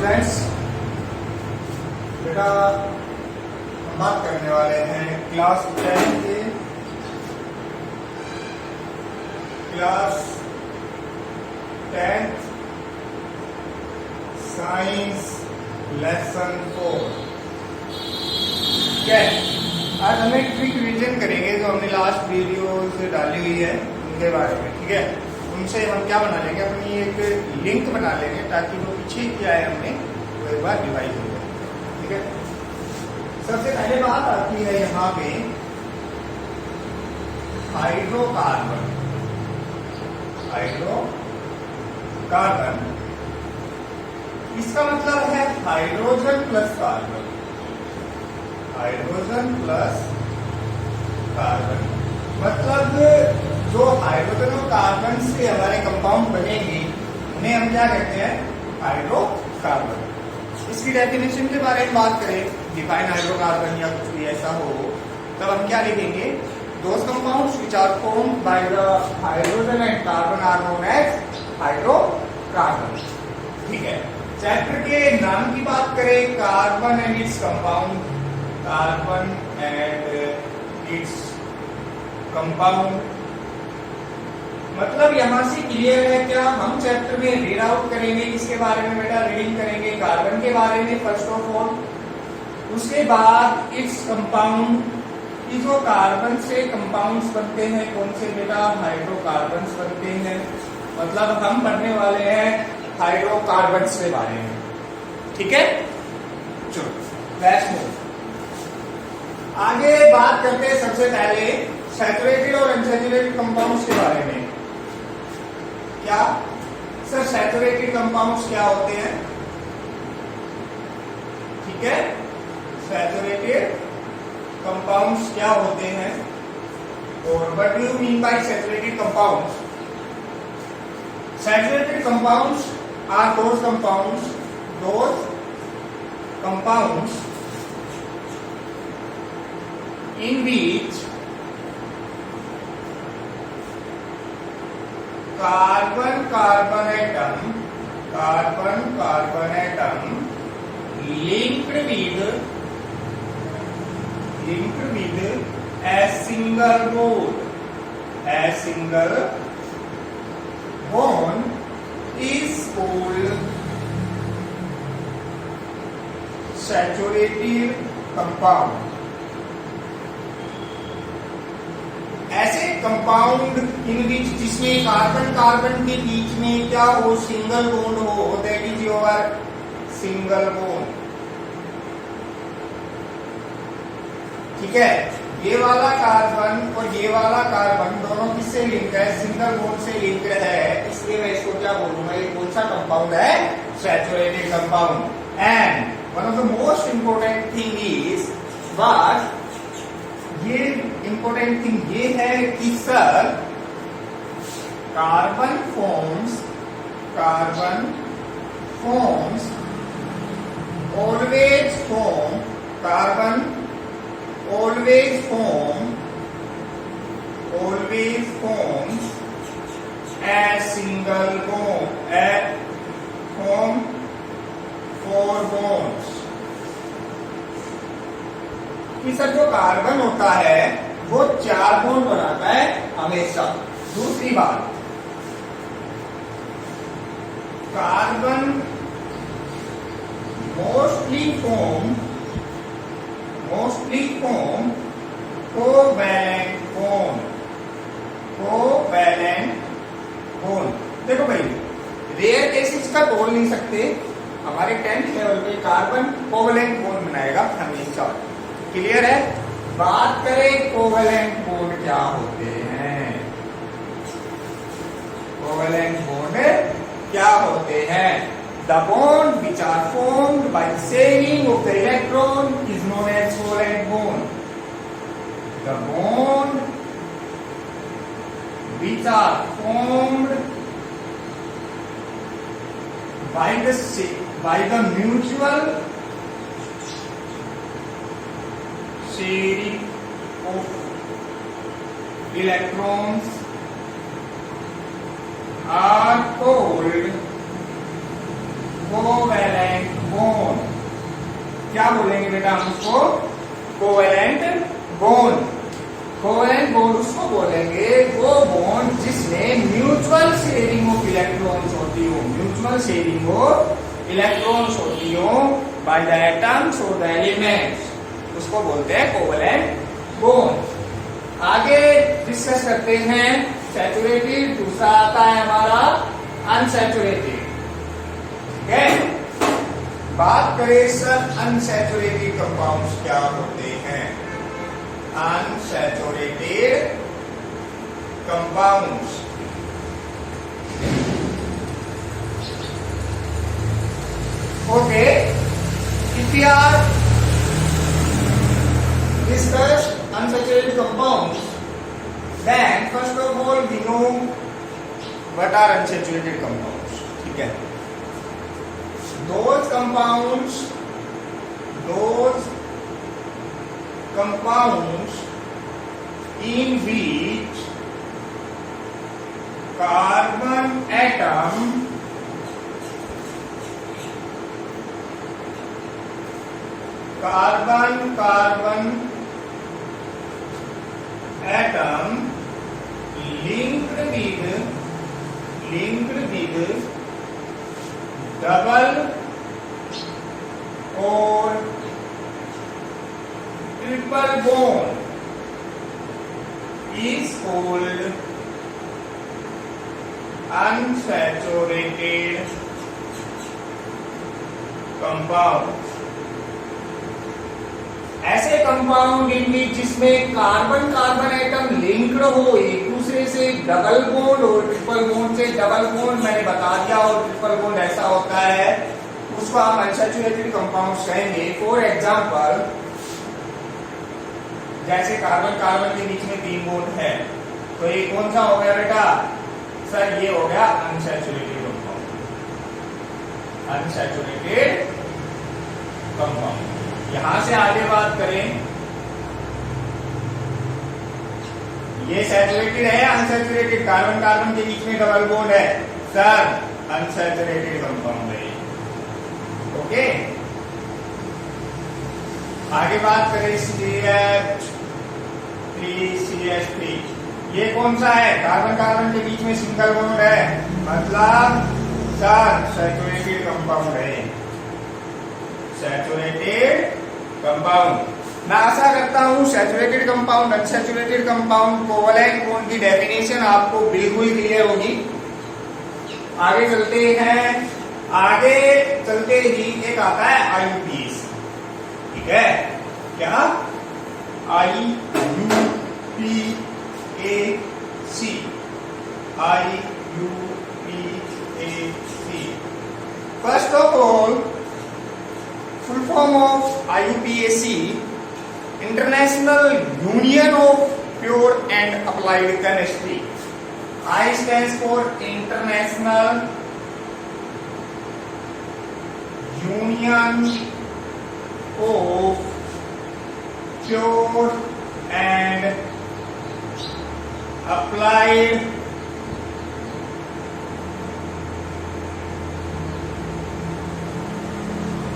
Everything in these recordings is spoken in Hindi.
स्टूडेंट्स, बेटा हम बात करने वाले हैं क्लास 10 के साइंस लेसन 4। क्या आज हम एक क्विक रिवीजन करेंगे जो हमने लास्ट वीडियो से डाली हुई है उनके बारे में। ठीक है, उनसे हम क्या बना लेंगे, अपनी एक लिंक बना लेंगे ताकि वो पीछे किया है हमने वो एक बार रिवाइज हो जाए। ठीक है, सबसे पहले बात आती है यहाँ पे हाइड्रोकार्बन। इसका मतलब है हाइड्रोजन प्लस कार्बन। मतलब जो हाइड्रोजन और कार्बन से हमारे कंपाउंड बनेंगे उन्हें हम क्या कहते हैं, हाइड्रोकार्बन। इसकी डेफिनेशन के बारे में बात करें, डिफाइन हाइड्रोकार्बन या कुछ भी ऐसा हो, तब हम क्या लिखेंगे, those compounds which are formed by the hydrogen and carbon are known as hydrocarbon. ठीक है, चैप्टर के नाम की बात करें, कार्बन एंड इट्स कंपाउंड। मतलब यहां से क्लियर है क्या, हम चैप्टर में रीड आउट करेंगे किसके बारे में बेटा, रीडिंग करेंगे कार्बन के बारे में फर्स्ट ऑफ ऑल, उसके बाद इट्स कंपाउंड कि जो कार्बन से कंपाउंड्स बनते हैं कौन से बेटा, हाइड्रोकार्बन्स बनते हैं। मतलब हम पढ़ने वाले हैं हाइड्रोकार्बन्स के बारे में। ठीक है, चलो लेट्स मूव आगे। बात करते हैं सबसे पहले सैचुरेटेड और अनसैचुरेटेड कंपाउंड्स के बारे में। क्या सर सैचुरेटेड कंपाउंड्स क्या होते हैं? ठीक है, सैचुरेटेड कंपाउंड्स क्या होते हैं और what do you mean by saturated compounds? Saturated compounds are those compounds in which carbon atom linked with a single bond is called saturated compound। ऐसे कंपाउंड इन बीच जिसमें कार्बन के बीच में क्या हो, सिंगल बॉन्ड हो, that is your single bond. ठीक है, ये वाला कार्बन और ये वाला कार्बन दोनों किससे लिंक है, सिंगल बॉन्ड से लिंक है, इसलिए मैं इसको क्या बोलूंगा, ये कौन सा कंपाउंड है, saturated compound. And one of the most important thing is what, ये इंपॉर्टेंट थिंग ये है कि sir carbon forms always forms a single bond, form 4 bonds। कि सर जो कार्बन होता है वो 4 बॉन्ड बनाता है हमेशा। दूसरी बात, carbon mostly form covalent bond. देखो भाई, रेयर केसेस का बोल नहीं सकते, हमारे 10th लेवल पे कार्बन कोवैलेंट बॉन्ड बनाएगा हमेशा। क्लियर है? बात करें कोवैलेंट बॉन्ड क्या होते हैं, कोवैलेंट बॉन्ड क्या होते हैं? The bond which are formed by sharing of the electron is known as covalent bond. The bond which are formed by the mutual sharing of electrons are called covalent क्या बोलेंगे बेटा हम उसको? Covalent bond. कोवेलेंट बॉन्ड उसको बोलेंगे वो बॉन्ड जिसमें म्यूचुअल शेयरिंग ऑफ इलेक्ट्रॉन्स होती हो, म्यूचुअल शेयरिंग ऑफ इलेक्ट्रॉन्स होती हो बाय द एटम्स और द एलिमेंट्स, उसको बोलते हैं कोवेलेंट बॉन्ड। आगे डिस्कस करते हैं सैचुरेटेड, दूसरा आता है हमारा अनसैचुरेटेड। ठीक है, बात करें सर अनसैचुरेटेड कंपाउंड्स क्या होते हैं। Unsaturated compounds okay, if we are discuss unsaturated compounds, then first of all we know what are unsaturated compounds. ठीक है, those compounds in which carbon atom linked with double or triple bond is called unsaturated compound। ऐसे कंपाउंड इनमें जिसमें कार्बन कार्बन एटम लिंक्ड हो एक दूसरे से, डबल बॉन्ड और ट्रिपल बॉन्ड से। डबल बॉन्ड मैंने बता दिया और ट्रिपल बॉन्ड ऐसा होता है, उसको हम अनसैचुरेटेड कंपाउंड्स कहेंगे। फॉर एग्जांपल जैसे कार्बन कार्बन के बीच में 3 बॉन्ड है, तो ये कौन सा हो गया बेटा? सर ये हो गया अनसैचुरेटेड कंपाउंड। Unsaturated compound. यहां से आगे बात करें, ये सैचुरेटेड है या अनसैचुरेटेड? कार्बन कार्बन के बीच में डबल बॉन्ड है, सर अनसैचुरेटेड कंपाउंड है। ओके, आगे बात करें CH3CH3, ये कौन सा है? कार्बन कार्बन के बीच में सिंगल बॉन्ड है, मतलब सर सैचुरेटेड कंपाउंड है, सैचुरेटेड कंपाउंड। मैं आशा करता हूं saturated compound, unsaturated compound, covalent bond की डेफिनेशन आपको बिल्कुल क्लियर होगी। आगे चलते हैं, आगे चलते ही एक आता है IUPAC। ठीक है, क्या? IUPAC, IUPAC। First of all, full form of IUPAC, International Union of Pure and Applied Chemistry. I stands for International Union of Pure and Applied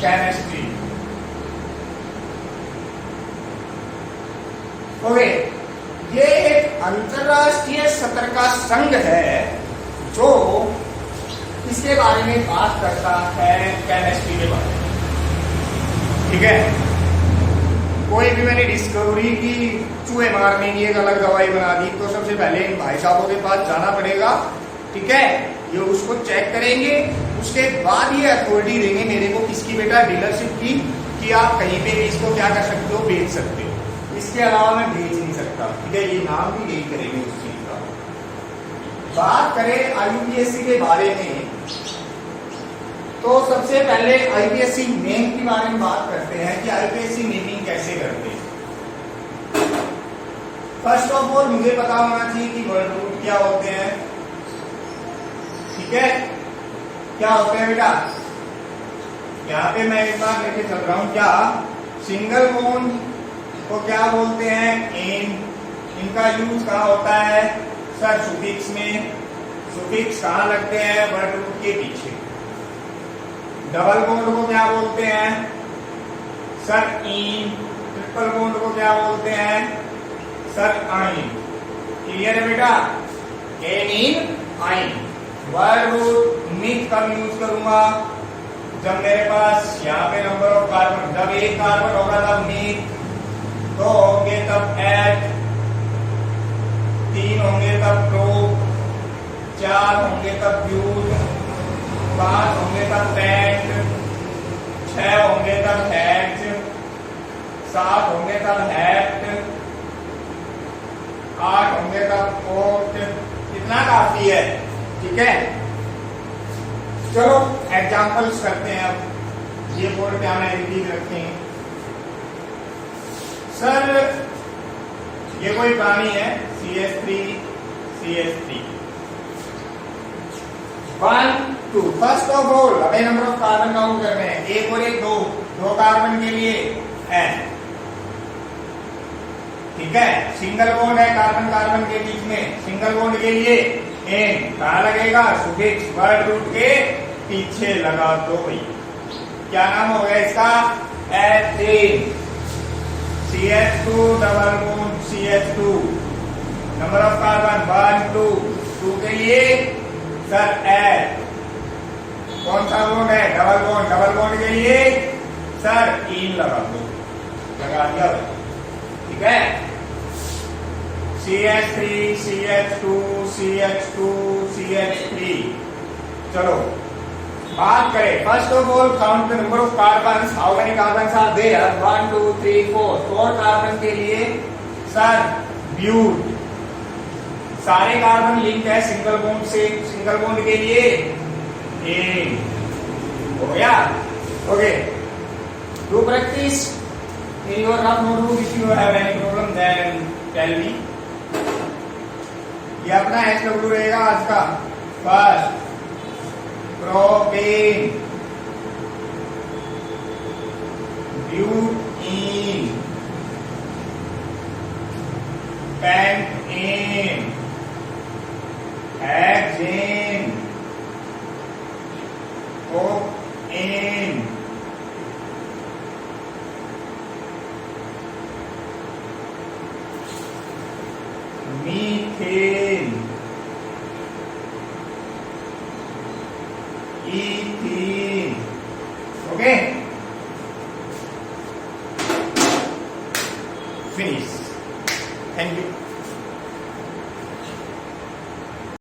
Chemistry। Okay, ये एक अंतरराष्ट्रीय स्तर का संघ है जो इसके बारे में बात करता है, केमिस्ट्री के बारे में। ठीक है, कोई भी मैंने डिस्कवरी की, चूहे मारने की एक अलग दवाई बना दी, तो सबसे पहले इन भाई साहबों के पास जाना पड़ेगा। ठीक है, ये उसको चेक करेंगे, उसके बाद ये अथॉरिटी देंगे मेरे को किसकी बेटा? डीलरशिप की, कि आप कहीं पे भी इसको क्या कर सकते हो? बेच सकते हो। इसके अलावा मैं बेच नहीं सकता। ठीक है, ये नाम भी यही करेंगे उस चीज का। बात करें IUPAC के बारे में, तो सबसे पहले IUPAC नेम के बारे में बात करते हैं कि IUPAC नेमिंग कैसे करते हैं। फर्स्ट ऑफ ऑल मुझे पता होना चाहिए कि वर्ड रूट क्या होते हैं। ठीक है, क्या होते हैं बेटा? यहाँ पे मैं एक बार लेके चल रहा हूं, क्या सिंगल बॉन्ड को क्या बोलते हैं? एन। इनका यूज कहाँ होता है? सर सुफिक्स में। सुफिक्स कहाँ लगते हैं? वर्ड रूट के पीछे। डबल बॉन्ड को क्या बोलते हैं? सर इन, ट्रिपल बॉन्ड को क्या बोलते हैं सर आइन। क्लियर है बेटा, एन इन आइन। वर्ब मिथ कब यूज करूंगा, जब मेरे पास यहाँ पे नंबर ऑफ कार्बन, जब एक कार्बन होगा तब मिथ, दो होंगे तब एट, तीन होंगे तब प्रो, चार होंगे तब ब्यूट, पांच होंगे तब पेंट, छह होंगे तब हैच, सात होंगे तब हैट, आठ होंगे तब कोट। इतना काफी है, ठीक है। चलो एग्जांपल्स करते हैं। अब ये बोर्ड पे आना रिलीज रखते हैं। सर ये कोई पानी है CH3 CH3 1 2। First of all हमें नंबर ऑफ कार्बन काउंट करने हैं, एक और एक, दो कार्बन के लिए n, ठीक है। सिंगल बॉन्ड है कार्बन कार्बन के बीच में, सिंगल बॉन्ड के लिए n कहां लगेगा, सुफिक्स वर्ड रूट के पीछे लगा दो भाई। क्या नाम हो गया इसका, ethane. CH2 double bond CH2, number of carbon 1 2, 2 के लिए सर एच, कौन सा बॉन्ड है, डबल बॉन्ड, डबल बॉन्ड के लिए सर इन लगा दो, लगा दिया, ठीक है। CH3 CH2 CH2 CH3। चलो बात करें, first of all count the number of carbon, how many carbon are there, 1 2 3 4। 4 carbon के लिए सर ब्यूट, सारे कार्बन लिंक है सिंगल बॉन्ड से, सिंगल बॉन्ड के लिए एन हो गया। Okay, do practice in your rough notebook, if you have any problem then tell me. ये अपना SW रहेगा आज का। First propane, butene, pentane, hexane, cocaine, methane, ethene. Okay, finish. Thank you.